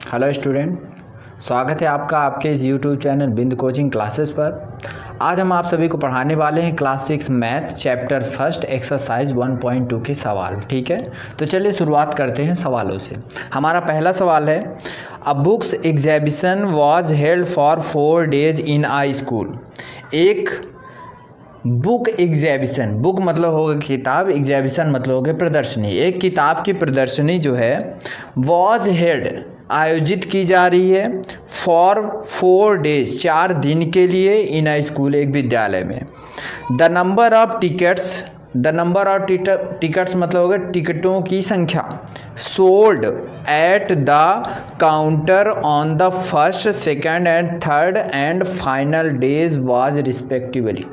Hello student, स्वागत है आपका आपके इस यूट्यूब चैनल बिंद कोचिंग क्लासेस पर। आज हम आप सभी को पढ़ाने वाले हैं class 6 math chapter first exercise 1.2 के सवाल। ठीक है, तो चलिए शुरुआत करते हैं सवालों से। हमारा पहला सवाल है, a books exhibition was held for 4 days in a school. एक बुक एग्जीबिशन, बुक मतलब होगा किताब, एग्जीबिशन मतलब होगा प्रदर्शनी। एक किताब की प्रदर्शनी जो है वाज हेल्ड आयोजित की जा रही है फॉर 4 days 4 दिन के लिए इन अ स्कूल एक विद्यालय में। द नंबर ऑफ टिकट्स मतलब होगा टिकटों की संख्या sold at the counter on the first, second and third and final days was respectively.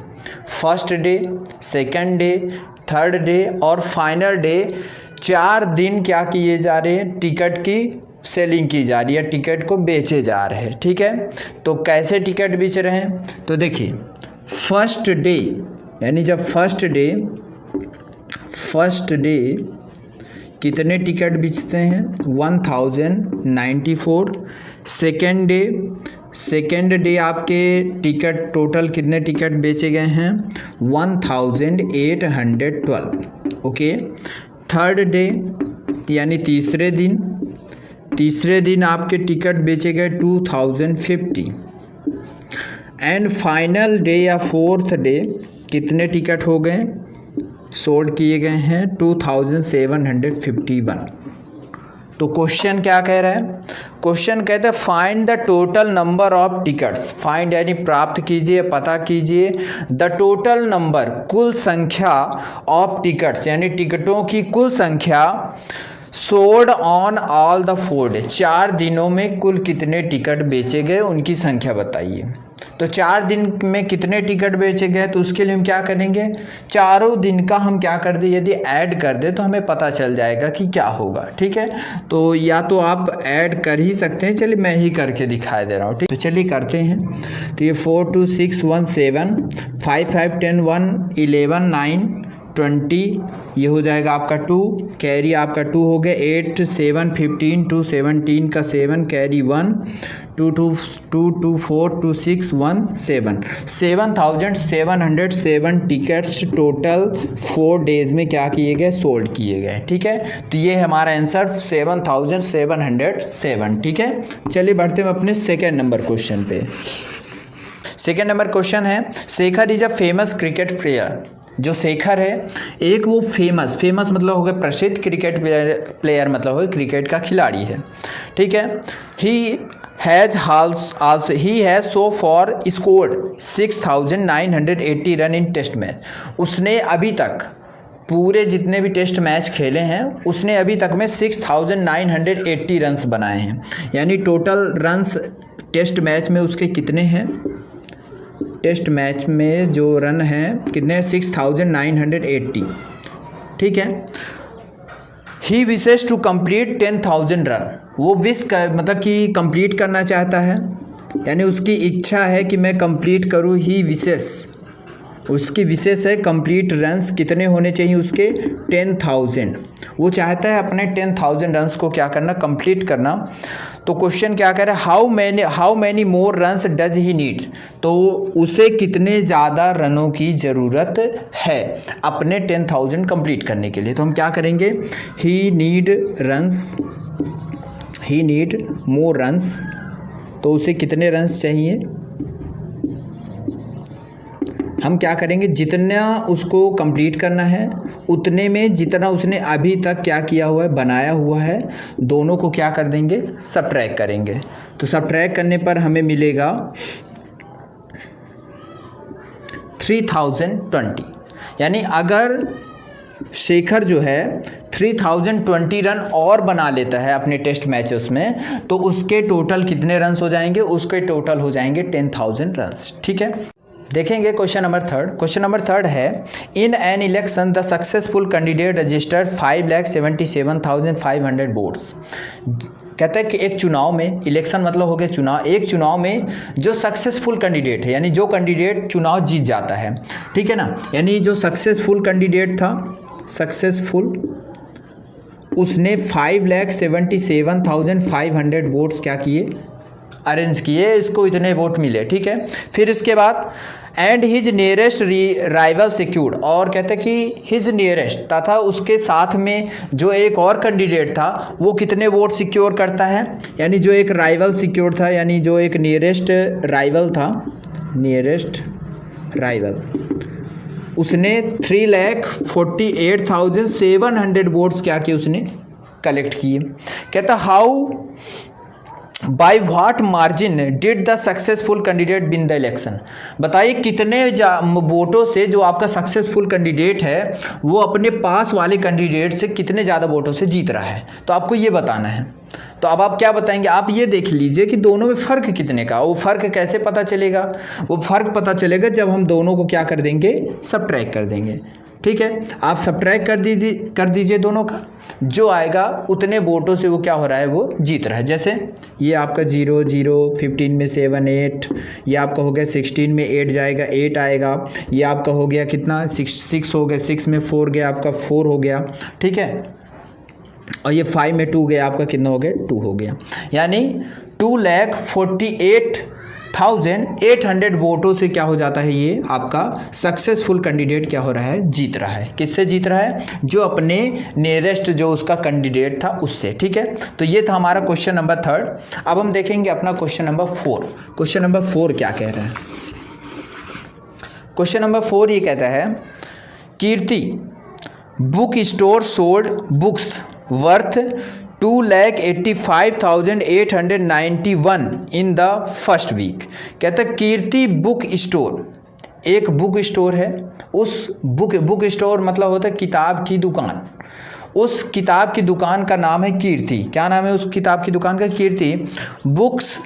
First day, second day, third day और फाइनल डे 4 दिन क्या किए जा रहे हैं, टिकट की सेलिंग की जा रही है, टिकट को बेचे जा रहे हैं। ठीक है, तो कैसे टिकट बेच रहे हैं, तो देखिए फर्स्ट डे यानी जब फर्स्ट डे कितने टिकट बेचते हैं 1094। सेकेंड डे आपके टिकट टोटल कितने टिकट बेचे गए हैं 1812। ओके, थर्ड डे यानी तीसरे दिन आपके टिकट बेचे गए 2050 एंड फाइनल डे या फोर्थ डे कितने टिकट हो गए सोल्ड किए गए हैं 2751। तो क्वेश्चन क्या कह रहा है, क्वेश्चन कहते हैं find the total number of tickets. Find यानी प्राप्त कीजिए, पता कीजिए द टोटल नंबर कुल संख्या ऑफ टिकट्स यानी टिकटों की कुल संख्या sold on all the 4 days 4 दिनों में कुल कितने टिकट बेचे गए उनकी संख्या बताइए। तो 4 दिन में कितने टिकट बेचे गए, तो उसके लिए हम क्या करेंगे, चारों दिन का हम क्या कर दे, यदि ऐड कर दे तो हमें पता चल जाएगा कि क्या होगा। ठीक है, तो या तो आप ऐड कर ही सकते हैं, चलिए मैं ही करके दिखाई दे रहा हूँ। ठीक, तो चलिए करते हैं। तो ये 4 2 6 1 7 5 5 10 1 11 9 20, ये हो जाएगा आपका 2, कैरी आपका 2 हो गया, 8 7 15 2 17 का 7 कैरी 1 2 2 2 2 4 2 6 1 7 7707 टिकट्स टोटल 4 days में क्या किए गए, सोल्ड किए गए। ठीक है, तो ये हमारा आंसर 7707। ठीक है, चलिए बढ़ते हैं अपने सेकेंड नंबर क्वेश्चन पे। सेकेंड नंबर क्वेश्चन है, Shekhar is a famous cricket player. जो शेखर है एक वो फेमस मतलब होगा प्रसिद्ध क्रिकेट प्लेयर मतलब होगा क्रिकेट का खिलाड़ी है। ठीक है, he has so far scored 6980 run in test match. उसने अभी तक पूरे जितने भी टेस्ट मैच खेले हैं उसने अभी तक में 6980 रन्स बनाए हैं, यानी टोटल रन्स टेस्ट मैच में उसके कितने हैं, टेस्ट मैच में जो रन हैं कितने 6980। ठीक है, ही विशेष टू कंप्लीट 10,000 रन। वो विश कर मतलब कि कंप्लीट करना चाहता है, यानी उसकी इच्छा है कि मैं कंप्लीट करूँ। ही विशेष, उसकी विशेष है कंप्लीट रन्स कितने होने चाहिए उसके 10,000। वो चाहता है अपने 10,000 रन्स को क्या करना, कंप्लीट करना। तो क्वेश्चन क्या कह रहा है, how many more runs does he need. तो उसे कितने ज़्यादा रनों की ज़रूरत है अपने 10,000 कंप्लीट करने के लिए। तो हम क्या करेंगे, ही नीड मोर रन्स, तो उसे कितने रन्स चाहिए, हम क्या करेंगे, जितना उसको कंप्लीट करना है उतने में जितना उसने अभी तक क्या किया हुआ है, बनाया हुआ है, दोनों को क्या कर देंगे, सबट्रैक्ट करेंगे। तो सबट्रैक्ट करने पर हमें मिलेगा 3020। यानी अगर शेखर जो है 3020 रन और बना लेता है अपने टेस्ट मैचेस में, तो उसके टोटल कितने रन्स हो जाएंगे, उसके टोटल हो जाएंगे 10,000 रन्स। ठीक है, देखेंगे question number third. Question number third है, in an election the successful candidate registered 5,77,500 votes. कहता है कि एक चुनाव में, इलेक्शन मतलब हो गया चुनाव, एक चुनाव में जो सक्सेसफुल कैंडिडेट है यानी जो कैंडिडेट चुनाव जीत जाता है, ठीक है ना, यानी जो सक्सेसफुल कैंडिडेट था, सक्सेसफुल उसने 5,77,500 वोट्स क्या किए, अरेंज किए, इसको इतने वोट मिले, ठीक है। फिर इसके बाद and his nearest rival secured, और कहते हैं कि हिज नियरेस्ट तथा उसके साथ में जो एक और कैंडिडेट था वो कितने वोट सिक्योर करता है, यानी जो एक राइवल सिक्योर था, यानी जो एक नियरेस्ट राइवल था, नियरेस्ट राइवल, उसने 3,48,700 वोट्स क्या किए, उसने कलेक्ट किए। कहता how by what margin did the successful candidate win the election, बताइए कितने वोटों से जो आपका सक्सेसफुल कैंडिडेट है वो अपने पास वाले कैंडिडेट से कितने ज़्यादा वोटों से जीत रहा है, तो आपको ये बताना है। तो अब आप क्या बताएंगे, आप ये देख लीजिए कि दोनों में फ़र्क कितने का, वो फ़र्क कैसे पता चलेगा, वो फ़र्क पता चलेगा जब हम दोनों को क्या कर देंगे, सबट्रैक्ट कर देंगे, ठीक है। आप सबट्रैक्ट कर दीजिए दोनों का, जो आएगा उतने वोटों से वो क्या हो रहा है, वो जीत रहा है। जैसे ये आपका 0 0, 15 में 7 8, ये आपका हो गया 16 में 8 जाएगा 8 आएगा, ये आपका हो गया कितना 6 हो गया, 6 में 4 गया आपका 4 हो गया, ठीक है। और ये 5 में 2 गया आपका कितना हो गया 2 हो गया, यानी 2,48,800 वोटों से क्या हो जाता है, ये आपका सक्सेसफुल कैंडिडेट क्या हो रहा है, जीत रहा है। किससे जीत रहा है, जो अपने नियरेस्ट जो उसका कैंडिडेट था उससे, ठीक है। तो ये था हमारा क्वेश्चन नंबर 3। अब हम देखेंगे अपना क्वेश्चन नंबर 4। क्वेश्चन नंबर 4 क्या कह रहा है, क्वेश्चन नंबर 4 ये कहता है Kirti book store sold books worth 2,85,891 in the first week. कहता है कीर्ति बुक स्टोर, एक बुक स्टोर है, उस बुक स्टोर मतलब होता है किताब की दुकान, उस किताब की दुकान का नाम है कीर्ति। क्या नाम है उस किताब की दुकान का, Kirti books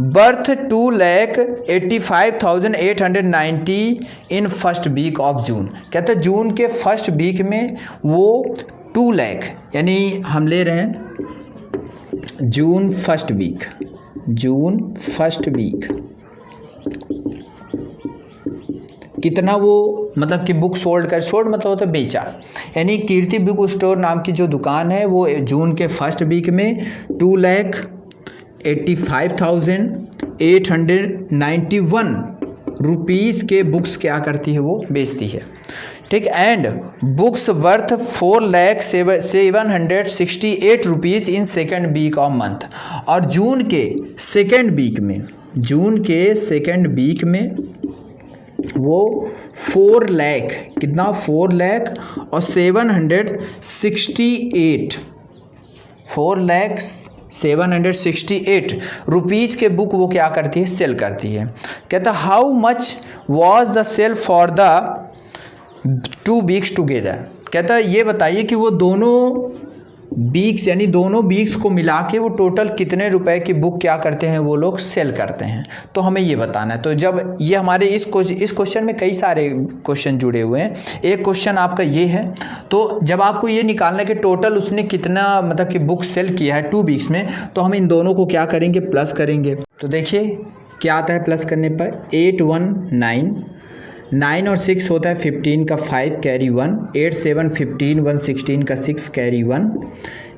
worth 2,85,890 in first week of June. कहते हैं जून के फर्स्ट वीक में वो 2 लाख, यानी हम ले रहे हैं जून फर्स्ट वीक कितना वो मतलब कि बुक सोल्ड मतलब होता है बेचा, यानी कीर्ति बुक स्टोर नाम की जो दुकान है वो जून के फर्स्ट वीक में 2,85,891 रुपीज़ के बुक्स क्या करती है, वो बेचती है, ठीक। And books worth 4,768 rupees in second week of month, और जून के सेकेंड वीक में वो 4 लाख कितना 4,768 रुपीज़ के बुक वो क्या करती है, सेल करती है। कहता how much was the sale for the 2 weeks together. कहता है ये बताइए कि वो दोनों वीक्स यानी दोनों वीक्स को मिला के वो टोटल कितने रुपए की बुक क्या करते हैं, वो लोग सेल करते हैं, तो हमें ये बताना है। तो जब ये हमारे इस क्वेश्चन में कई सारे क्वेश्चन जुड़े हुए हैं, एक क्वेश्चन आपका ये है, तो जब आपको ये निकालना है कि टोटल उसने कितना मतलब कि बुक सेल किया है 2 वीक्स में, तो हम इन दोनों को क्या करेंगे, प्लस करेंगे। तो देखिए क्या आता है प्लस करने पर, 8 1 9 9 और 6 होता है 15 का 5 कैरी 1, 8 7 15 1 16 का 6 कैरी 1,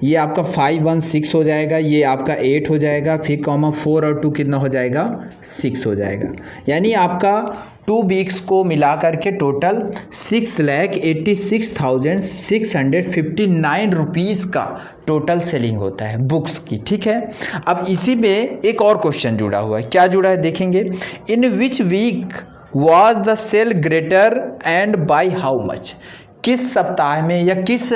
ये आपका 5 1 6 हो जाएगा, ये आपका 8 हो जाएगा, फिर कॉमा 4 और 2 कितना हो जाएगा 6 हो जाएगा, यानी आपका 2 वीक्स को मिला करके टोटल 6,86,659 रुपीज़ का टोटल सेलिंग होता है बुक्स की, ठीक है। अब इसी में एक और क्वेश्चन जुड़ा हुआ है, क्या जुड़ा है देखेंगे, in which week was the sale greater and by how much. किस सप्ताह में या किस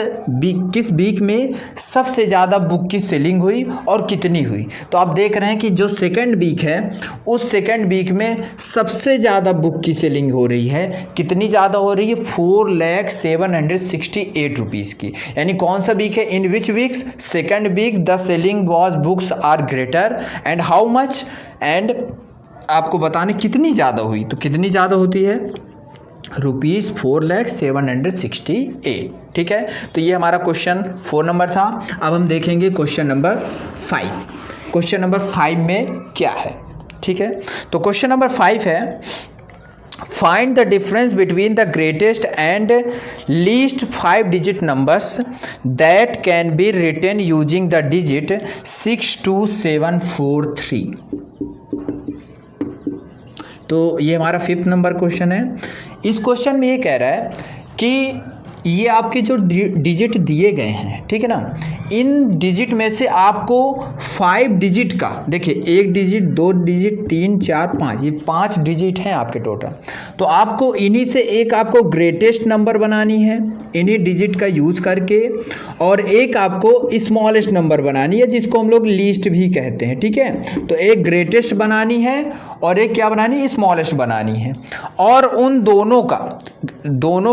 वीक में सबसे ज़्यादा बुक की सेलिंग हुई और कितनी हुई। तो आप देख रहे हैं कि जो सेकंड वीक है उस सेकंड वीक में सबसे ज़्यादा बुक की सेलिंग हो रही है, कितनी ज़्यादा हो रही है, 4,768 रुपीज़ की। यानी कौन सा वीक है, in which weeks, second week the selling was books are greater and how much, and आपको बताने कितनी ज़्यादा हुई, तो कितनी ज़्यादा होती है, ₹4,768, ठीक है। तो ये हमारा क्वेश्चन 4 नंबर था। अब हम देखेंगे क्वेश्चन नंबर 5। क्वेश्चन नंबर 5 में क्या है, ठीक है। तो क्वेश्चन नंबर 5 है Find the difference between the greatest and least 5-digit numbers that can be written using the digit 62743. तो ये हमारा 5th नंबर क्वेश्चन है। इस क्वेश्चन में ये कह रहा है कि ये आपके जो डिजिट दिए गए हैं, ठीक है ना, इन डिजिट में से आपको 5 डिजिट का, देखिए 1 डिजिट, 2 डिजिट, 3, 4, 5, ये 5 डिजिट हैं आपके टोटल। तो आपको इन्हीं से एक आपको ग्रेटेस्ट नंबर बनानी है इन्हीं डिजिट का यूज़ करके, और एक आपको स्मॉलेस्ट नंबर बनानी है जिसको हम लोग लीस्ट भी कहते हैं, ठीक है। तो एक ग्रेटेस्ट बनानी है और एक क्या बनानी है, स्मॉलेस्ट बनानी है, और उन दोनों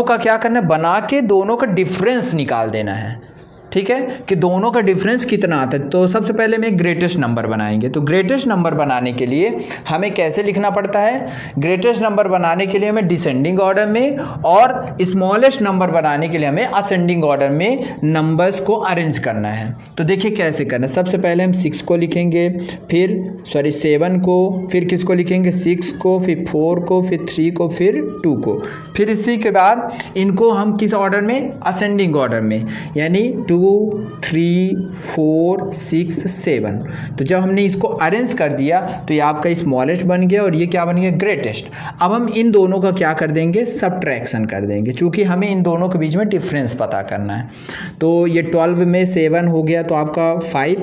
का क्या करना है, बना के दोनों का डिफरेंस निकाल देना है, ठीक है, कि दोनों का डिफरेंस कितना आता है। तो सबसे पहले में ग्रेटेस्ट नंबर बनाएंगे। तो ग्रेटेस्ट नंबर बनाने के लिए हमें कैसे लिखना पड़ता है, ग्रेटेस्ट नंबर बनाने के लिए हमें डिसेंडिंग ऑर्डर में, और स्मॉलेस्ट नंबर बनाने के लिए हमें असेंडिंग ऑर्डर में नंबर्स को अरेंज करना है। तो देखिए कैसे करना है। सबसे पहले हम 6 को लिखेंगे, फिर 7 को, फिर किसको लिखेंगे, 6 को, फिर 4 को, फिर 3 को, फिर 2 को, फिर इसी के बाद इनको हम किस ऑर्डर में, असेंडिंग ऑर्डर में, यानी 2, 3, 4, 6, 7। तो जब हमने इसको अरेंज कर दिया तो ये आपका स्मॉलेस्ट बन गया और ये क्या बन गया, ग्रेटेस्ट। अब हम इन दोनों का क्या कर देंगे, सबट्रैक्शन कर देंगे, क्योंकि हमें इन दोनों के बीच में डिफरेंस पता करना है। तो ये 12 में 7 हो गया तो आपका 5,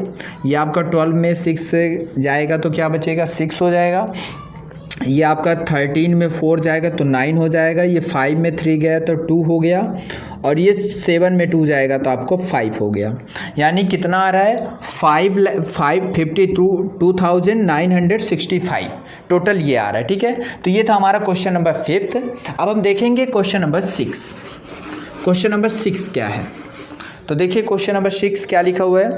ये आपका 12 में 6 जाएगा तो क्या बचेगा, 6 हो जाएगा। ये आपका 13 में 4 जाएगा तो 9 हो जाएगा। ये 5 में 3 गया तो 2 हो गया, और ये 7 में 2 जाएगा तो आपको 5 हो गया। यानी कितना आ रहा है, 552,965 टोटल ये आ रहा है, ठीक है। तो ये था हमारा क्वेश्चन नंबर 5th। अब हम देखेंगे क्वेश्चन नंबर 6। क्वेश्चन नंबर 6 क्या है, तो देखिए क्वेश्चन नंबर 6 क्या लिखा हुआ है।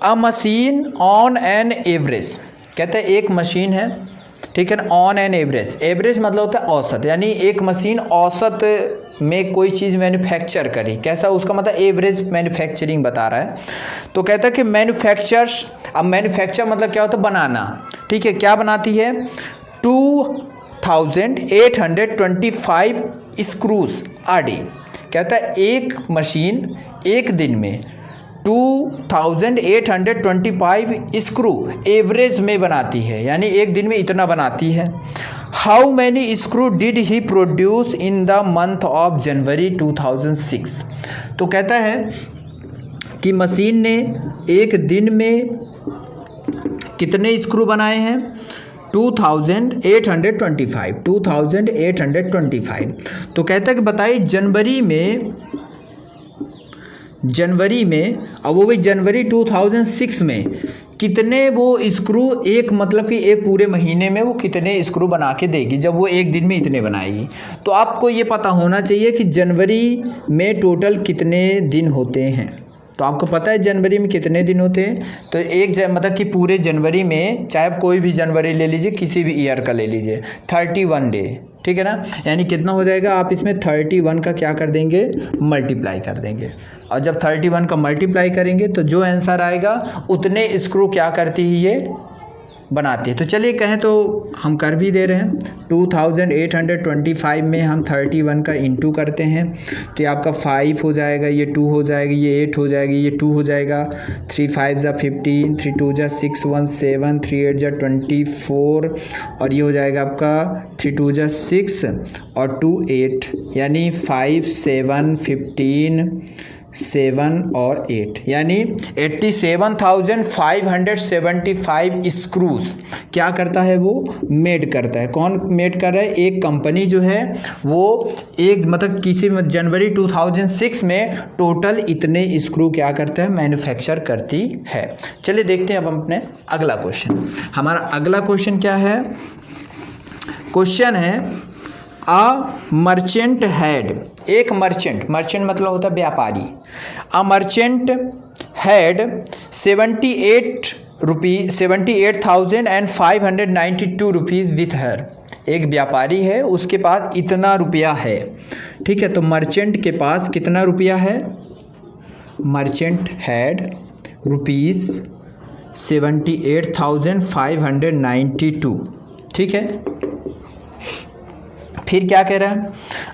अ मशीन ऑन एन एवरेज, कहते हैं एक मशीन है, ठीक है ना, ऑन एन एवरेज, एवरेज मतलब होता है औसत, यानी एक मशीन औसत में कोई चीज़ मैन्युफैक्चर करी, कैसा, उसका मतलब एवरेज मैन्युफैक्चरिंग बता रहा है। तो कहता है कि मैन्युफैक्चर्स, अब मैन्युफैक्चर मतलब क्या होता है, बनाना, ठीक है, क्या बनाती है, 2825 स्क्रूज आ डे। कहता है एक मशीन एक दिन में 2825 स्क्रू एवरेज में बनाती है, यानी एक दिन में इतना बनाती है। How many screw did he produce in the month of January 2006। तो कहता है कि मशीन ने एक दिन में कितने स्क्रू बनाए हैं, 2825। तो कहता है कि बताइए जनवरी में, अब वो भी जनवरी 2006 में कितने वो स्क्रू, एक मतलब कि एक पूरे महीने में वो कितने स्क्रू बना के देगी जब वो एक दिन में इतने बनाएगी। तो आपको ये पता होना चाहिए कि जनवरी में टोटल कितने दिन होते हैं। तो आपको पता है जनवरी में कितने दिन होते हैं, तो मतलब कि पूरे जनवरी में, चाहे कोई भी जनवरी ले लीजिए, किसी भी ईयर का ले लीजिए, 31 डे, ठीक है ना, यानी कितना हो जाएगा, आप इसमें 31 का क्या कर देंगे, मल्टीप्लाई कर देंगे, और जब 31 का मल्टीप्लाई करेंगे तो जो आंसर आएगा उतने स्क्रू क्या करती है, ये बनाती है। तो चलिए कहें तो हम कर भी दे रहे हैं, 2825 में हम 31 का इंटू करते हैं तो ये आपका 5 हो जाएगा, ये 2 हो जाएगा, ये 8 हो जाएगी, ये 2 हो जाएगा, 3 5 ज़ा 15, 3 2 ज़ा 6, 1 7, 3 8 ज़ा 24, और ये हो जाएगा आपका 3 2 ज़ा 6 और 2 8, यानी 5 7 15 7 और 8, यानी 87,575 स्क्रूज क्या करता है, वो मेड करता है। कौन मेड कर रहा है, एक कंपनी जो है वो एक मतलब किसी जनवरी 2006 में टोटल इतने स्क्रू क्या करता है, मैन्युफैक्चर करती है। चलिए देखते हैं अब हम अपने अगला क्वेश्चन। हमारा अगला क्वेश्चन क्या है, क्वेश्चन है अ मर्चेंट हैड, एक मर्चेंट मतलब होता है व्यापारी, a merchant had 78,592 rupees with her. एक व्यापारी है, उसके पास इतना रुपया है, ठीक है। तो मर्चेंट के पास कितना रुपया है, मर्चेंट हैड रुपीज़ 78,592, ठीक है। फिर क्या कह रहा है,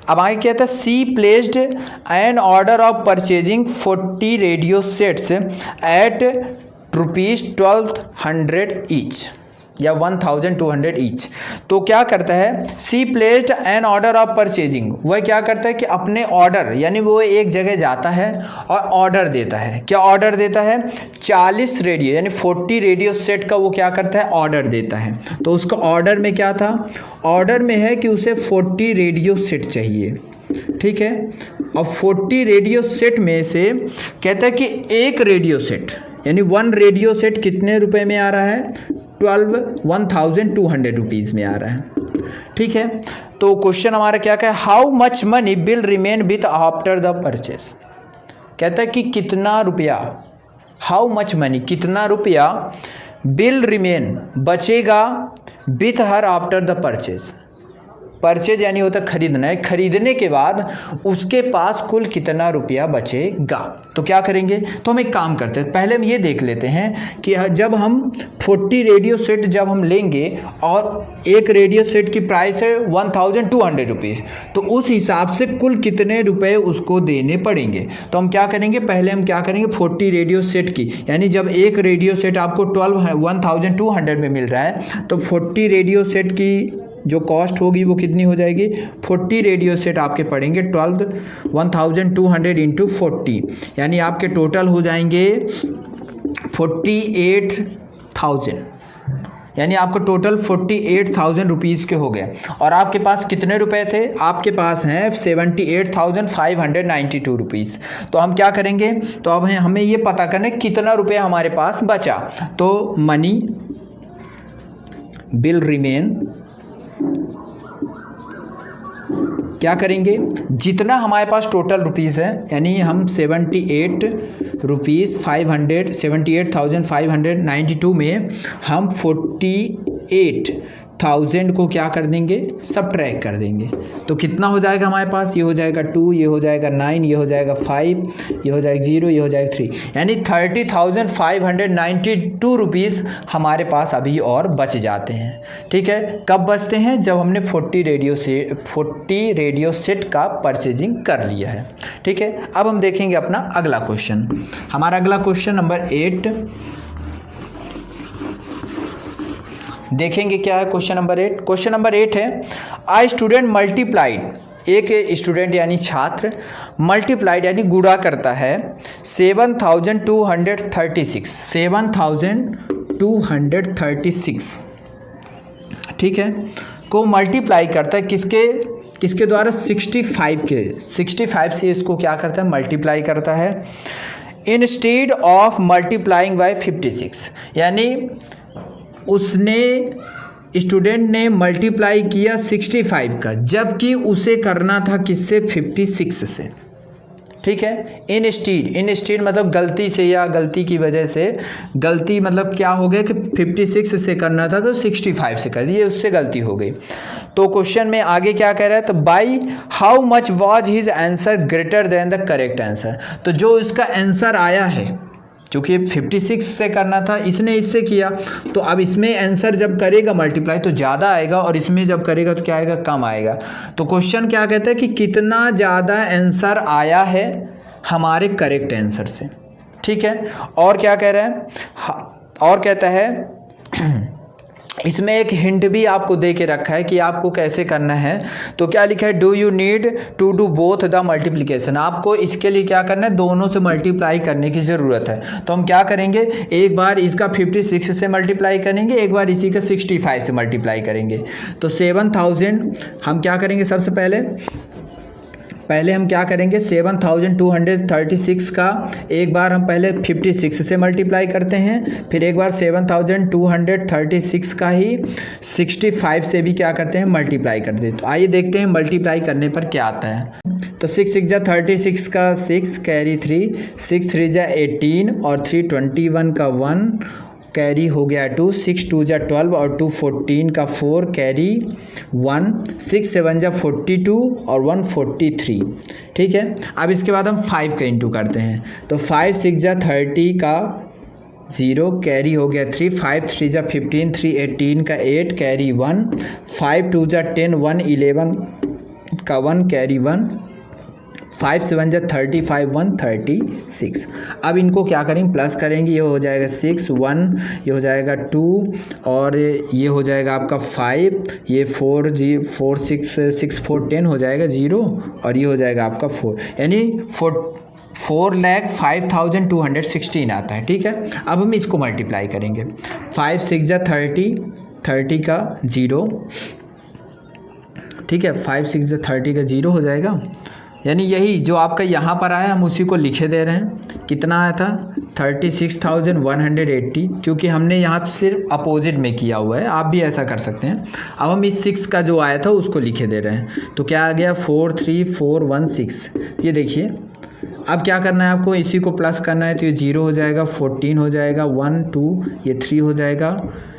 अब आगे कहता है she placed an order of purchasing 40 radio sets at ₹1200 each या 1200 ईच। तो क्या करता है, she placed an order of purchasing, वह क्या करता है कि अपने ऑर्डर, यानी वो एक जगह जाता है और ऑर्डर देता है। क्या ऑर्डर देता है, 40 रेडियो यानी 40 रेडियो सेट का वो क्या करता है, ऑर्डर देता है। तो उसका ऑर्डर में क्या था, ऑर्डर में है कि उसे 40 रेडियो सेट चाहिए, ठीक है। और 40 रेडियो सेट में से कहता है कि एक रेडियो सेट यानी 1 रेडियो सेट कितने रुपए में आ रहा है, 1200 रुपीज़ में आ रहा है, ठीक है। तो क्वेश्चन हमारा क्या है, how much money will remain with after the purchase. कहता है कि कितना रुपया, हाउ मच मनी कितना रुपया, विल रिमेन बचेगा, with her after the purchase. Purchase यानी होता है खरीदना है, खरीदने के बाद उसके पास कुल कितना रुपया बचेगा। तो क्या करेंगे, तो हम एक काम करते हैं, पहले हम ये देख लेते हैं कि जब हम 40 रेडियो सेट जब हम लेंगे और एक रेडियो सेट की प्राइस है 1200 रुपीज़, तो उस हिसाब से कुल कितने रुपए उसको देने पड़ेंगे। तो हम क्या करेंगे, पहले हम क्या करेंगे 40 रेडियो सेट की, यानी जब एक रेडियो सेट आपको 1200 में मिल रहा है तो 40 रेडियो सेट की जो कॉस्ट होगी वो कितनी हो जाएगी, 40 रेडियो सेट आपके पड़ेंगे 1200 इंटू 40, यानी आपके टोटल हो जाएंगे 48,000, यानी आपको टोटल 48,000 रुपीज़ के हो गए। और आपके पास कितने रुपए थे, आपके पास हैं 78,592 रुपीज़। तो हम क्या करेंगे, तो अब हमें ये पता करना है कितना रुपया हमारे पास बचा। तो मनी विल रिमेन, क्या करेंगे, जितना हमारे पास टोटल रुपीज़ है, यानी हम 78,592 में हम 48,000 को क्या कर देंगे, सबट्रैक्ट कर देंगे। तो कितना हो जाएगा हमारे पास, ये हो जाएगा 2, ये हो जाएगा 9, ये हो जाएगा 5, ये हो जाएगा 0, ये हो जाएगा 3, यानी 30,592 रुपीज़ हमारे पास अभी और बच जाते हैं, ठीक है। कब बचते हैं, जब हमने 40 रेडियो सेट का परचेजिंग कर लिया है, ठीक है। अब हम देखेंगे अपना अगला क्वेश्चन, हमारा अगला क्वेश्चन नंबर 8 देखेंगे क्या है। क्वेश्चन नंबर 8 है, आई स्टूडेंट मल्टीप्लाइड, एक स्टूडेंट यानी छात्र मल्टीप्लाइड यानी गुणा करता है 7,236 ठीक है, को मल्टीप्लाई करता है किसके द्वारा, 65 से इसको क्या करता है, मल्टीप्लाई करता है। इंस्टेड ऑफ मल्टीप्लाइंग बाय 56, यानी स्टूडेंट ने मल्टीप्लाई किया 65 का, जबकि उसे करना था किससे, 56 से, ठीक है। इंस्टेड मतलब गलती से या गलती की वजह से, गलती मतलब क्या हो गया कि 56 से करना था तो 65 से कर दिया, उससे गलती हो गई। तो क्वेश्चन में आगे क्या कह रहा है, तो by how much was his answer greater than the correct answer. तो जो इसका आंसर आया है, चूँकि 56 से करना था, इसने इससे किया, तो अब इसमें आंसर जब करेगा मल्टीप्लाई तो ज़्यादा आएगा, और इसमें जब करेगा तो क्या आएगा, कम आएगा। तो क्वेश्चन क्या कहता है कि कितना ज़्यादा आंसर आया है हमारे करेक्ट आंसर से, ठीक है। और क्या कह रहा है, और कहता है इसमें एक हिंट भी आपको दे के रखा है कि आपको कैसे करना है। तो क्या लिखा है, do you need to do both the multiplication, आपको इसके लिए क्या करना है, दोनों से मल्टीप्लाई करने की ज़रूरत है। तो हम क्या करेंगे, एक बार इसका 56 से मल्टीप्लाई करेंगे, एक बार इसी का 65 से मल्टीप्लाई करेंगे। तो 7,000 हम क्या करेंगे, सबसे पहले हम क्या करेंगे, 7,236 का एक बार हम पहले 56 से मल्टीप्लाई करते हैं, फिर एक बार 7,236 का ही 65 से भी क्या करते हैं, मल्टीप्लाई करते हैं। तो आइए देखते हैं मल्टीप्लाई करने पर क्या आता है। तो 6 6 जा 36 का 6 कैरी 3, 6 3 जा 18 और 3 21 का 1 कैरी हो गया 2, 6 2 जा 12 और 2 14 का 4 कैरी 1, 6 7 जा 42 और 1 43, ठीक है। अब इसके बाद हम 5 का इंटू करते हैं, तो 5 6 जा 30 का 0 कैरी हो गया 3, 5 3 जा 15, 3 18 का 8 कैरी 1, 5 2 जा 10 1 11 का 1 कैरी 1, 5 7 जा 35, 1 36। अब इनको क्या करेंगे, प्लस करेंगे, ये हो जाएगा 6 1, ये हो जाएगा 2 और ये हो जाएगा आपका 5, ये 4 6 6 4 10 हो जाएगा 0 और ये हो जाएगा आपका 4, यानी 4,05,216 आता है। ठीक है, अब हम इसको मल्टीप्लाई करेंगे, 5 6 जा 30, 30 का 0, ठीक है, 5 6 जा 30 का 0 हो जाएगा, यानी यही जो आपका यहाँ पर आया हम उसी को लिखे दे रहे हैं। कितना आया था 36,180, क्योंकि हमने यहाँ सिर्फ अपोजिट में किया हुआ है, आप भी ऐसा कर सकते हैं। अब हम इस 6 का जो आया था उसको लिखे दे रहे हैं, तो क्या आ गया 43416। ये देखिए, अब क्या करना है आपको, इसी को प्लस करना है, तो ये 0 हो जाएगा, 14 हो जाएगा, 1 2 ये 3 हो जाएगा,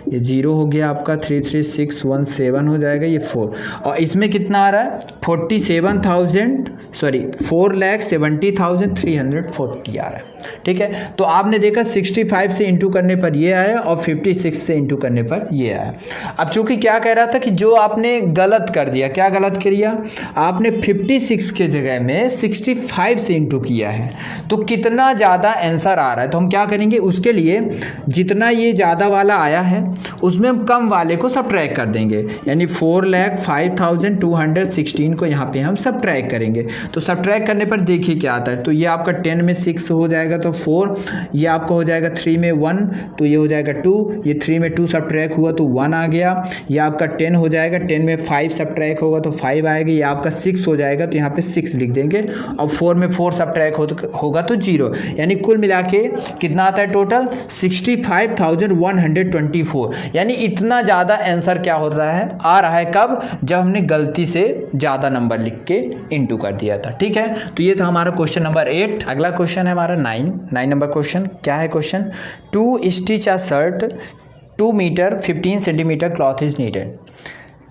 ये 0 हो गया आपका, 33617 हो जाएगा, ये 4 और इसमें कितना आ रहा है 4,70,340 आ रहा है। ठीक है, तो आपने देखा 65 से इंटू करने पर ये आया और 56 से इंटू करने पर ये आया। अब चूंकि क्या कह रहा था कि जो आपने गलत कर दिया, क्या गलत किया, आपने 56 के जगह में 65 से इंटू किया है, तो कितना ज़्यादा आंसर आ रहा है। तो हम क्या करेंगे, उसके लिए जितना ये ज़्यादा वाला आया है उसमें हम कम वाले को सब्ट्रैक्ट कर देंगे, यानी 4,05,216 को यहाँ पे हम सब्ट्रैक्ट करेंगे। तो सब्ट्रैक्ट करने पर देखिए क्या आता है, तो ये आपका 10 में 6 हो जाएगा तो 4, ये आपका हो जाएगा 3 में 1 तो ये हो जाएगा 2, ये 3 में 2 सब्ट्रैक्ट हुआ तो 1 आ गया, ये आपका 10 हो जाएगा, 10 में 5 सब्ट्रैक्ट होगा तो 5 आएगा, ये आपका 6 हो जाएगा तो यहाँ पे 6 लिख देंगे, और 4 में 4 सब्ट्रैक्ट होगा तो 0, यानी कुल मिला के कितना आता है टोटल 65,124। यानी इतना ज़्यादा आंसर क्या हो रहा है, आ रहा है कब, जब हमने गलती से ज़्यादा नंबर लिख के इंटू कर दिया था। ठीक है, तो ये था हमारा क्वेश्चन नंबर 8। अगला क्वेश्चन है हमारा 9 नंबर क्वेश्चन। क्या है question, 2 stitch a shirt 2 metre 15 centimetre cloth is needed.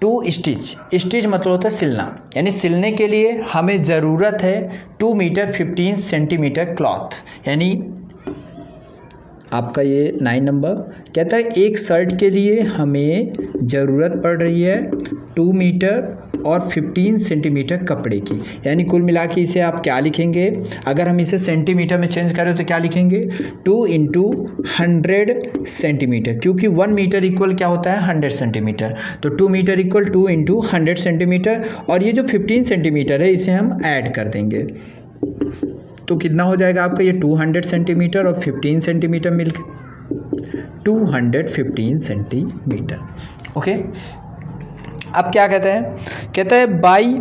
2 stitch, stitch मतलब होता है सिलना, यानी सिलने के लिए हमें ज़रूरत है 2 मीटर 15 सेंटीमीटर क्लॉथ, यानी आपका ये 9 नंबर कहता है एक शर्ट के लिए हमें ज़रूरत पड़ रही है 2 मीटर और 15 सेंटीमीटर कपड़े की, यानी कुल मिला के इसे आप क्या लिखेंगे, अगर हम इसे सेंटीमीटर में चेंज करें तो क्या लिखेंगे 2 × 100 सेंटीमीटर, क्योंकि 1 मीटर इक्वल क्या होता है 100 सेंटीमीटर, तो 2 मीटर इक्वल 2 × 100 सेंटीमीटर, और ये जो 15 सेंटीमीटर है इसे हम ऐड कर देंगे, तो कितना हो जाएगा आपका ये 200 सेंटीमीटर और 15 सेंटीमीटर मिलकर 215 सेंटीमीटर। ओके, अब क्या कहते हैं, कहते हैं by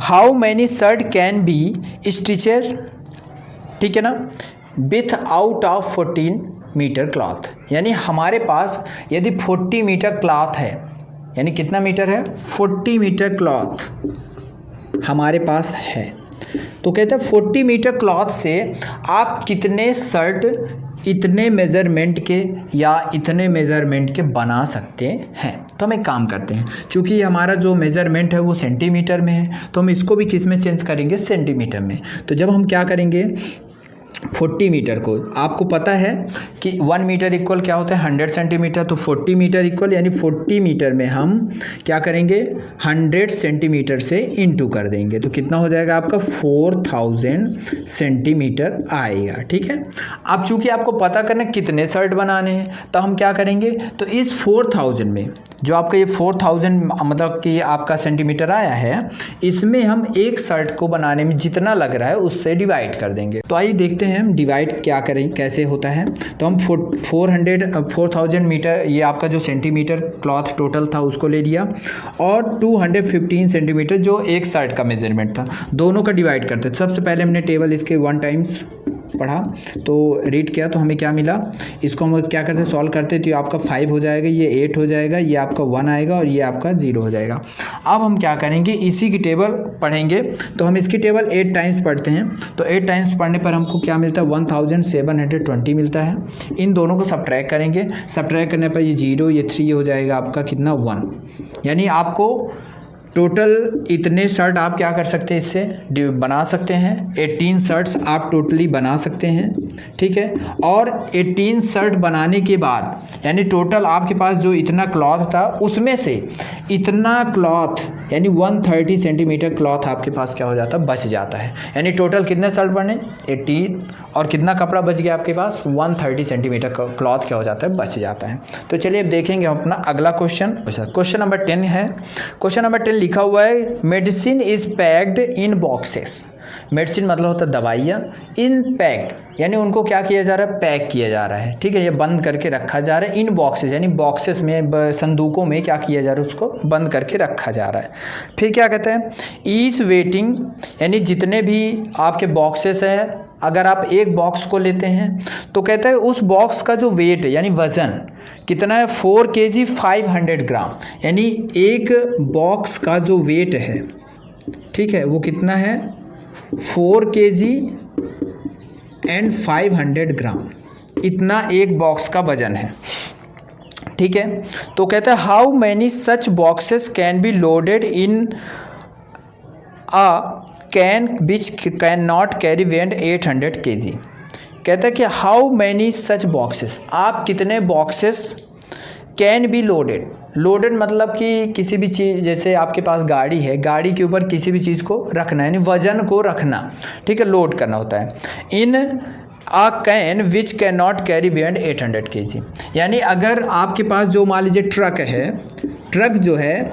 how many shirt can be stitches, ठीक है ना, with out of 14 metre cloth, यानी हमारे पास यदि 40 मीटर क्लॉथ है, यानी कितना मीटर है 40 मीटर क्लॉथ हमारे पास है, तो कहते हैं 40 मीटर क्लॉथ से आप कितने शर्ट इतने मेज़रमेंट के या इतने मेज़रमेंट के बना सकते हैं। तो हम एक काम करते हैं, क्योंकि हमारा जो मेज़रमेंट है वो सेंटीमीटर में है, तो हम इसको भी किस में चेंज करेंगे, सेंटीमीटर में। तो जब हम क्या करेंगे 40 मीटर को, आपको पता है कि 1 मीटर इक्वल क्या होता है 100 सेंटीमीटर, तो 40 मीटर इक्वल यानी 40 मीटर में हम क्या करेंगे 100 सेंटीमीटर से इंटू कर देंगे, तो कितना हो जाएगा आपका 4000 सेंटीमीटर आएगा। ठीक है, अब चूंकि आपको पता करना कितने शर्ट बनाने हैं, तो हम क्या करेंगे, तो इस 4000 में जो आपका ये 4000 मतलब कि आपका सेंटीमीटर आया है, इसमें हम एक शर्ट को बनाने में जितना लग रहा है उससे डिवाइड कर देंगे। तो आइए देखते हैं हम डिवाइड क्या करें, कैसे होता है। तो हम 4000 मीटर, ये आपका जो सेंटीमीटर क्लॉथ टोटल था उसको ले लिया, और 215 सेंटीमीटर जो एक शर्ट का मेजरमेंट था, दोनों का डिवाइड करते हैं। सबसे पहले हमने टेबल इसके 1 टाइम्स पढ़ा, तो रीड किया, तो हमें क्या मिला, इसको हम क्या करते हैं सॉल्व करते हैं, तो आपका 5 हो जाएगा, ये 8 हो जाएगा, ये आपका 1 आएगा और ये आपका 0 हो जाएगा। अब हम क्या करेंगे, इसी की टेबल पढ़ेंगे, तो हम इसकी टेबल 8 टाइम्स पढ़ते हैं, तो 8 टाइम्स पढ़ने पर हमको क्या मिलता है 1720 मिलता है। इन दोनों को सब्ट्रैक्ट करेंगे, सब्ट्रैक्ट करने पर ये 0, ये 3 हो जाएगा आपका कितना 1, यानी आपको टोटल इतने शर्ट आप क्या कर सकते हैं, इससे बना सकते हैं। 18 शर्ट्स आप टोटली बना सकते हैं, ठीक है। और 18 शर्ट बनाने के बाद यानी टोटल आपके पास जो इतना क्लॉथ था उसमें से इतना क्लॉथ यानी 130 सेंटीमीटर क्लॉथ आपके पास क्या हो जाता है, बच जाता है। यानी टोटल कितने शर्ट बने, 18, और कितना कपड़ा बच गया आपके पास, 130 सेंटीमीटर क्लॉथ क्या हो जाता है, बच जाता है। तो चलिए अब देखेंगे हम अपना अगला क्वेश्चन। क्वेश्चन नंबर 10 है। क्वेश्चन नंबर 10 लिखा हुआ है, medicine is packed in boxes. Medicine मतलब होता है दवाइयाँ, इन पैक्ड यानी उनको क्या किया जा रहा है, पैक किया जा रहा है, ठीक है। ये बंद करके रखा जा रहा है। इन बॉक्सेस यानी बॉक्सेस में, संदूकों में क्या किया जा रहा है, उसको बंद करके रखा जा रहा है। फिर क्या कहते हैं, ईज वेटिंग यानी जितने भी आपके बॉक्सेस हैं, अगर आप एक बॉक्स को लेते हैं तो कहते हैं उस बॉक्स का जो वेट है यानी वज़न कितना है, 4 kg 500 ग्राम। यानी एक बॉक्स का जो वेट है, ठीक है, वो कितना है, 4 kg एंड 500 ग्राम। इतना एक बॉक्स का वजन है, ठीक है। तो कहते हैं how many such boxes can be loaded in a can which can not carry weight 800 kg। कहता है कि हाउ मैनी सच बॉक्सेस, आप कितने boxes can be loaded. Loaded मतलब कि किसी भी चीज़, जैसे आपके पास गाड़ी है, गाड़ी के ऊपर किसी भी चीज़ को रखना यानी वजन को रखना, ठीक है, लोड करना होता है। In a can which can not carry weight 800 kg। यानी अगर आपके पास जो मान लीजिए ट्रक है, ट्रक जो है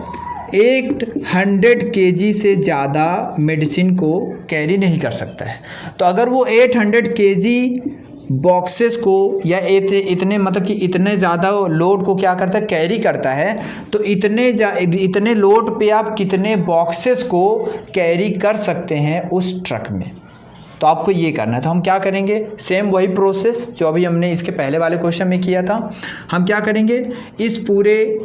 800 kg से ज़्यादा मेडिसिन को कैरी नहीं कर सकता है। तो अगर वो 800 kg बॉक्सेस को या इतने मतलब कि इतने ज़्यादा लोड को क्या करता है, कैरी करता है, तो इतने लोड पे आप कितने बॉक्सेस को कैरी कर सकते हैं उस ट्रक में। तो आपको ये करना है। तो हम क्या करेंगे, सेम वही प्रोसेस जो अभी हमने इसके पहले वाले क्वेश्चन में किया था। हम क्या करेंगे, इस पूरे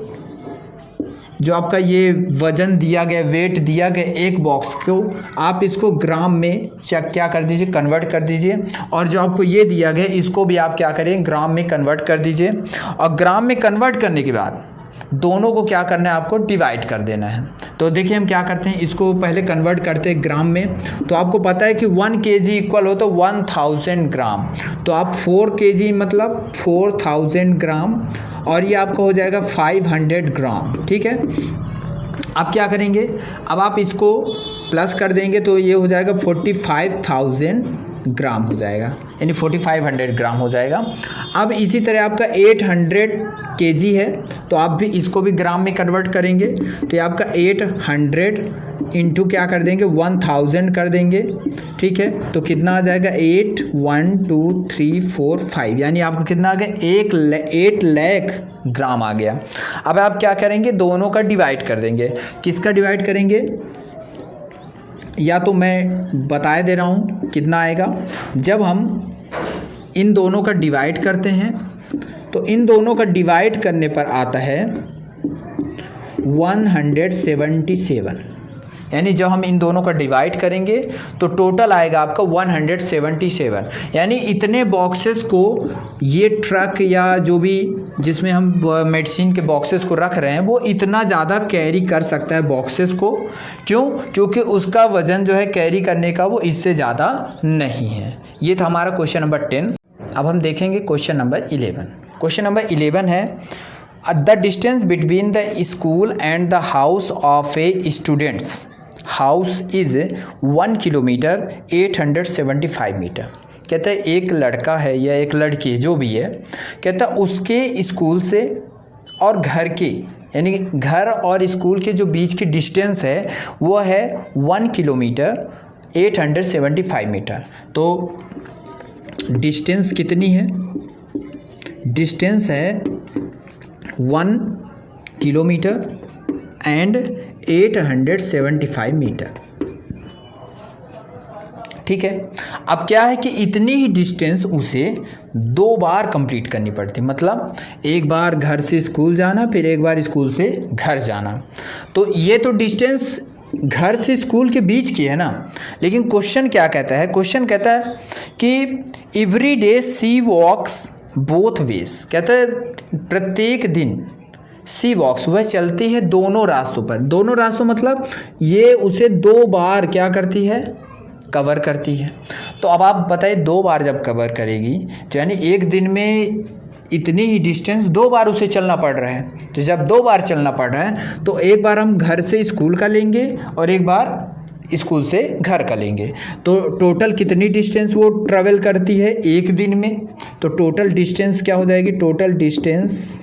जो आपका ये वज़न दिया गया, वेट दिया गया एक बॉक्स को, आप इसको ग्राम में क्या कर दीजिए, कन्वर्ट कर दीजिए। और जो आपको ये दिया गया इसको भी आप क्या करें, ग्राम में कन्वर्ट कर दीजिए। और ग्राम में कन्वर्ट करने के बाद दोनों को क्या करना है, आपको डिवाइड कर देना है। तो देखिए हम क्या करते हैं, इसको पहले कन्वर्ट करते हैं ग्राम में। तो आपको पता है कि 1 kg इक्वल हो तो 1000 ग्राम। तो आप 4 kg मतलब 4000 ग्राम, और ये आपका हो जाएगा 500 ग्राम, ठीक है। अब क्या करेंगे, अब आप इसको प्लस कर देंगे तो ये हो जाएगा 45,000 ग्राम हो जाएगा, यानी 4500 ग्राम हो जाएगा। अब इसी तरह आपका 800 kg है, तो आप भी इसको भी ग्राम में कन्वर्ट करेंगे। तो ये आपका 800 इंटू क्या कर देंगे, 1000 कर देंगे, ठीक है। तो कितना आ जाएगा, 8 1 2 3 4 5, यानी आपको कितना आ गया, 8 लाख ग्राम आ गया। अब आप क्या करेंगे, दोनों का डिवाइड कर देंगे। किसका डिवाइड करेंगे, या तो मैं बताए दे रहा हूँ कितना आएगा। जब हम इन दोनों का डिवाइड करते हैं तो इन दोनों का डिवाइड करने पर आता है 177, यानी जब हम इन दोनों का डिवाइड करेंगे तो टोटल आएगा आपका 177। यानी इतने बॉक्सेस को ये ट्रक या जो भी जिसमें हम मेडिसिन के बॉक्सेस को रख रहे हैं वो इतना ज़्यादा कैरी कर सकता है बॉक्सेस को। क्यों, क्योंकि उसका वज़न जो है कैरी करने का वो इससे ज़्यादा नहीं है। ये था हमारा क्वेश्चन नंबर 10। अब हम देखेंगे क्वेश्चन नंबर 11। क्वेश्चन नंबर 11 है, the distance between the school and the house of a students house is 1 kilometre 875 metre. कहता है एक लड़का है या एक लड़की जो भी है, कहता है उसके स्कूल से और घर के यानी घर और स्कूल के जो बीच की डिस्टेंस है वो है 1 किलोमीटर 875 मीटर। तो डिस्टेंस कितनी है, डिस्टेंस है 1 किलोमीटर एंड 875 मीटर, ठीक है। अब क्या है कि इतनी ही डिस्टेंस उसे 2 बार कंप्लीट करनी पड़ती, मतलब एक बार घर से स्कूल जाना फिर एक बार स्कूल से घर जाना। तो ये तो डिस्टेंस घर से स्कूल के बीच की है ना, लेकिन क्वेश्चन क्या कहता है, क्वेश्चन कहता है कि every day she walks both ways. कहता है प्रत्येक दिन सी बॉक्स वह चलती है दोनों रास्तों पर। दोनों रास्तों मतलब ये उसे 2 बार क्या करती है, कवर करती है। तो अब आप बताइए 2 बार जब कवर करेगी तो यानी एक दिन में इतनी ही डिस्टेंस 2 बार उसे चलना पड़ रहा है। तो जब 2 बार चलना पड़ रहा है तो एक बार हम घर से स्कूल का लेंगे और एक बार स्कूल से घर का लेंगे। तो टोटल कितनी डिस्टेंस वो ट्रेवल करती है एक दिन में? तो टोटल डिस्टेंस क्या हो जाएगी, टोटल डिस्टेंस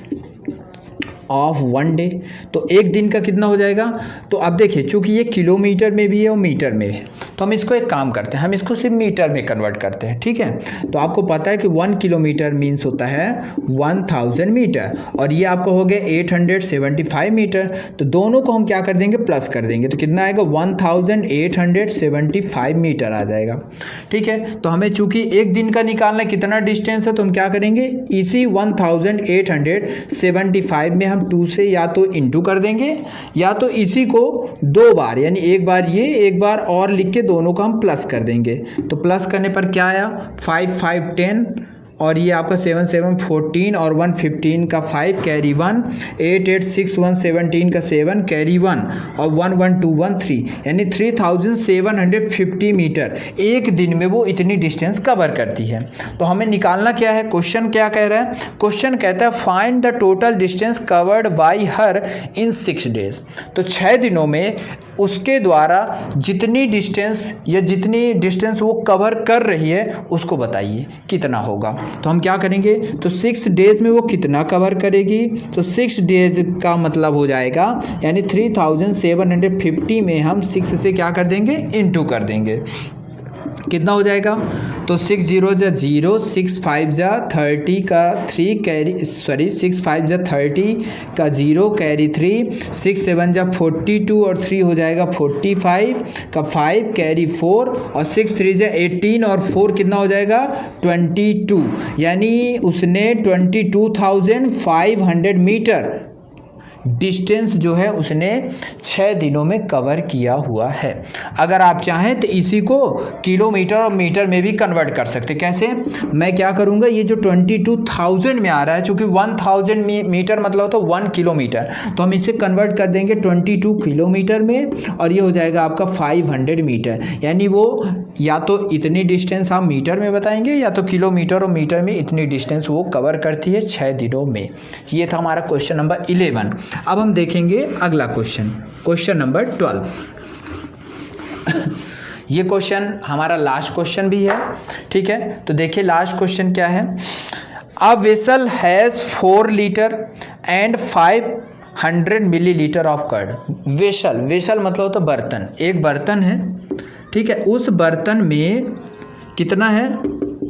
ऑफ 1 डे। तो एक दिन का कितना हो जाएगा? तो अब देखिए चूंकि ये किलोमीटर में भी है और मीटर में है तो हम इसको एक काम करते हैं, हम इसको सिर्फ मीटर में कन्वर्ट करते हैं, ठीक है। तो आपको पता है कि 1 किलोमीटर मीन्स होता है 1000 मीटर और ये आपको हो गया 875 मीटर। तो दोनों को हम क्या कर देंगे, प्लस कर देंगे। तो कितना आएगा, 1875 मीटर आ जाएगा, ठीक है। तो हमें चूंकि एक दिन का निकालना कितना डिस्टेंस है तो हम क्या करेंगे, इसी 1875 में हम 2 से या तो इंटू कर देंगे या तो इसी को 2 बार यानी एक बार ये एक बार और लिख के दोनों को हम प्लस कर देंगे। तो प्लस करने पर क्या आया, 5 5 10 और ये आपका 7 7 14 और 1 15 का 5 कैरी 1, 8 8 6 1 17 का 7 कैरी 1 और 1 1 2 1 3 यानी 3750 मीटर एक दिन में वो इतनी डिस्टेंस कवर करती है। तो हमें निकालना क्या है, क्वेश्चन क्या कह रहा है, क्वेश्चन कहता है find the total distance covered by her in 6 days. तो 6 दिनों में उसके द्वारा जितनी डिस्टेंस या जितनी डिस्टेंस वो कवर कर रही है उसको बताइए कितना होगा। तो हम क्या करेंगे, तो 6 डेज में वो कितना कवर करेगी, तो 6 डेज का मतलब हो जाएगा यानी 3750 में हम 6 से क्या कर देंगे, इनटू कर देंगे। कितना हो जाएगा, तो 6 0 जा 0, 6 5 जा 30 का 3 कैरी 6 5 जा 30 का 0 कैरी 3, 6 7 जा 42 और 3 हो जाएगा 45 का 5 कैरी 4 और 6 3 जा 18 और 4 कितना हो जाएगा 22 यानी उसने 22,500 मीटर डिस्टेंस जो है उसने 6 दिनों में कवर किया हुआ है। अगर आप चाहें तो इसी को किलोमीटर और मीटर में भी कन्वर्ट कर सकते। कैसे, मैं क्या करूंगा, ये जो 22,000 में आ रहा है चूंकि 1000 मीटर मतलब तो 1 किलोमीटर, तो हम इसे कन्वर्ट कर देंगे 22 किलोमीटर में और ये हो जाएगा आपका 500 मीटर। यानी वो या तो इतनी डिस्टेंस आप मीटर में बताएंगे या तो किलोमीटर और मीटर में इतनी डिस्टेंस वो कवर करती है 6 दिनों में। ये था हमारा क्वेश्चन नंबर 11। अब हम देखेंगे अगला क्वेश्चन, क्वेश्चन नंबर 12। ये क्वेश्चन हमारा लास्ट क्वेश्चन भी है, ठीक है। तो देखिए लास्ट क्वेश्चन क्या है, a vessel has 4 litre and 500 millilitre of curd. Vessel, vessel मतलब होता बर्तन, एक बर्तन है, ठीक है। उस बर्तन में कितना है,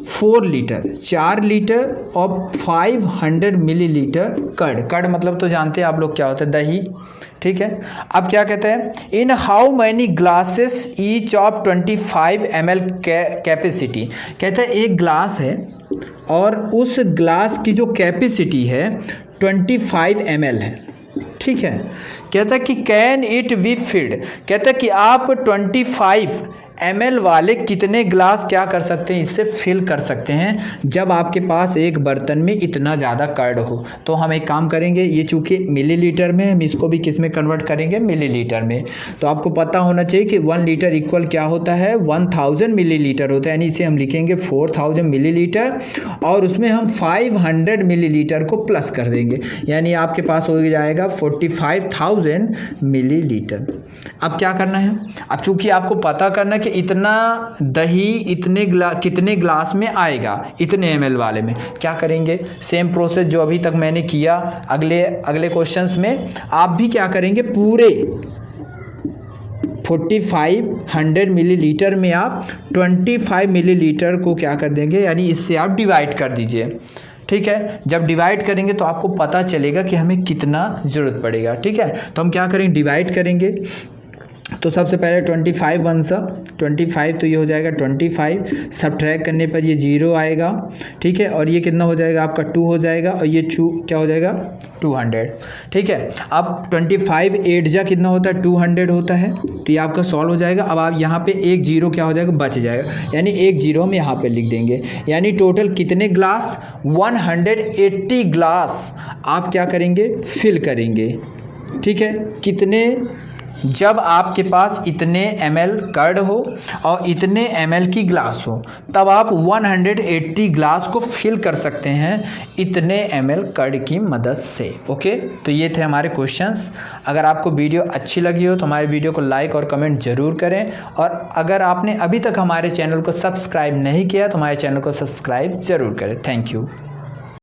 4 लीटर, 4 लीटर और 500 मिलीलीटर कर्ड। कर्ड मतलब तो जानते हैं आप लोग क्या होता है, दही, ठीक है। अब क्या कहते हैं, in how many glasses each of 25 ml capacity. कहते हैं एक ग्लास है और उस ग्लास की जो कैपेसिटी है 25 ml है, ठीक है। कहता है कि कैन इट बी फिल्ड, कहता है कि आप 25 ml वाले कितने ग्लास क्या कर सकते हैं, इससे फिल कर सकते हैं जब आपके पास एक बर्तन में इतना ज़्यादा कर्ड हो। तो हम एक काम करेंगे, ये चूँकि मिलीलीटर में, हम इसको भी किस में कन्वर्ट करेंगे, मिलीलीटर में। तो आपको पता होना चाहिए कि 1 लीटर इक्वल क्या होता है, 1000 मिलीलीटर होता है, यानी इसे हम लिखेंगे 4000 मिलीलीटर और उसमें हम 500 मिलीलीटर को प्लस कर देंगे, यानी आपके पास हो जाएगा 45,000 मिलीलीटर। अब क्या करना है, अब चूँकि आपको पता करना कि इतना दही इतने कितने ग्लास में आएगा, इतने ml वाले में, क्या करेंगे, सेम प्रोसेस जो अभी तक मैंने किया अगले क्वेश्चंस में आप भी क्या करेंगे, पूरे 4500 मिलीलीटर में आप 25 मिलीलीटर को क्या कर देंगे, यानी इससे आप डिवाइड कर दीजिए, ठीक है। जब डिवाइड करेंगे तो आपको पता चलेगा कि हमें कितना ज़रूरत पड़ेगा, ठीक है। तो हम क्या करेंगे, डिवाइड करेंगे, तो सबसे पहले 25 वन सा 25, तो ये हो जाएगा 25, सब्ट्रैक्ट करने पर ये 0 आएगा, ठीक है। और ये कितना हो जाएगा आपका 2 हो जाएगा, और ये क्या हो जाएगा 200, ठीक है। अब 25 8 जा कितना होता है 200 होता है, तो ये आपका सॉल्व हो जाएगा। अब आप यहाँ पे एक 0 क्या हो जाएगा बच जाएगा, यानी एक 0 हम यहाँ पे लिख देंगे। यानी टोटल कितने ग्लास 180 ग्लास आप क्या करेंगे फिल करेंगे, ठीक है। कितने, जब आपके पास इतने ml कर्ड हो और इतने ml की ग्लास हो तब आप 180 ग्लास को फिल कर सकते हैं इतने ml कर्ड की मदद से। ओके, तो ये थे हमारे क्वेश्चंस। अगर आपको वीडियो अच्छी लगी हो तो हमारे वीडियो को लाइक और कमेंट ज़रूर करें, और अगर आपने अभी तक हमारे चैनल को सब्सक्राइब नहीं किया तो हमारे चैनल को सब्सक्राइब ज़रूर करें। Thank you.